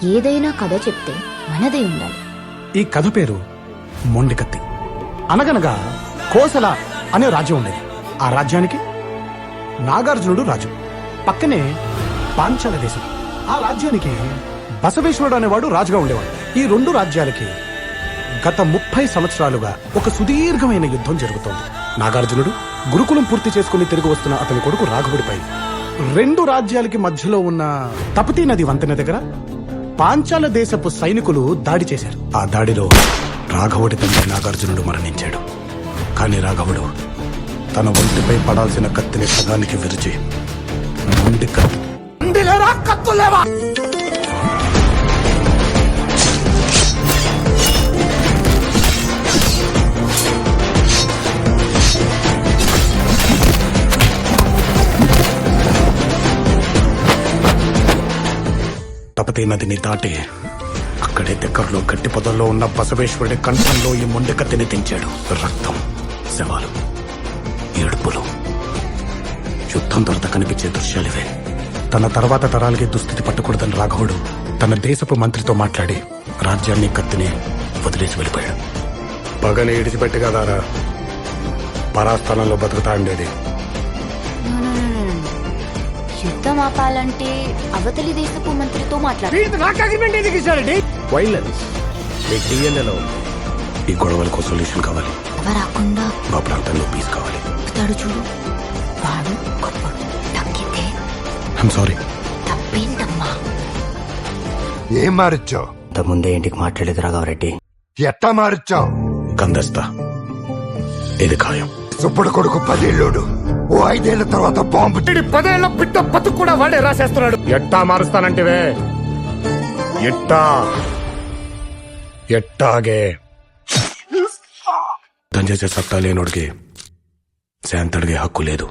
ఏదైనా కథ చెప్తే మనదే ఉండాలి. ఈ కథ పేరు మొండికత్తి. అనగనగా కోసల అనే రాజ్యం ఉండేది. ఆ రాజ్యానికి నాగార్జునుడు రాజు. పక్కనే పాంచాల దేశం. ఆ రాజ్యానికి బసవేశ్వరుడు అనేవాడు రాజుగా ఉండేవాడు. ఈ రెండు రాజ్యాలకి గత 30 సంవత్సరాలుగా ఒక సుదీర్ఘమైన యుద్ధం జరుగుతోంది. నాగార్జునుడు గురుకులం పూర్తి చేసుకుని తిరిగి వస్తున్న అతని కొడుకు రాఘవుడిపై రెండు రాజ్యాలకి మధ్యలో ఉన్న తపతీ నది వంతెన దగ్గర పాంచాల దేశపు సైనికులు దాడి చేశారు. ఆ దాడిలో రాఘవుడి తండ్రి నాగార్జునుడు మరణించాడు. కానీ రాఘవుడు తన ఒంటిపై పడాల్సిన కత్తిని సగానికి విరిచి మొండి కత్తులేవా తపతీ నదిని దాటి అక్కడే దగ్గరలో గట్టి పొదల్లో ఉన్న బసవేశ్వరుడి కంఠంలో ఈ మొండి కత్తిని తెంచాడు. రక్తం, శవాలు, ఏడుపులు. యుద్ధం తర్వాత కనిపించే దృశ్యాలివే. తన తర్వాత తరాలకి దుస్థితి పట్టకూడదని రాఘవుడు తన దేశపు మంత్రితో మాట్లాడి రాజ్యాన్ని కత్తిని వదిలేసి వెళ్ళిపోయాడు. పగని ఇడిచిపెట్టి కదారా పరాస్థానంలో బతుకుతా ఉండేది. యుద్ధం ఆపాలంటే అవతలి దేశపు మంత్రితో మాట్లాడు. వైలెన్స్ మీ డిఎన్ఏలో ఈ గొడవలకు సొల్యూషన్ కావాలి. రాకుండా మా ప్రాంతంలో పీస్ కావాలి. తడు చూడు, వాడు గొప్పడు. తగ్గితే ఐఎమ్ సారీ. తప్పేంటమ్మా? ఏం మారిచ్చావు? ముందే ఇంటికి మాట్లాడేది రాఘవరెడ్డి. ఎట్టా మారిచ్చావు? కందస్తా, ఇది ఖాయం. సుబ్బడు కొడుకు 10 ఏళ్ళోడు. ఓ 5 ఏళ్ల తర్వాత బాంబు 10 ఏళ్ల బిడ్డ బతుకు కూడా వాడే రాసేస్తున్నాడు. ఎట్టా మారుస్తానంటివే? ఎట్టాగే దంచేసే సత్తా లేనోడికి శాంతడిగే హక్కు లేదు.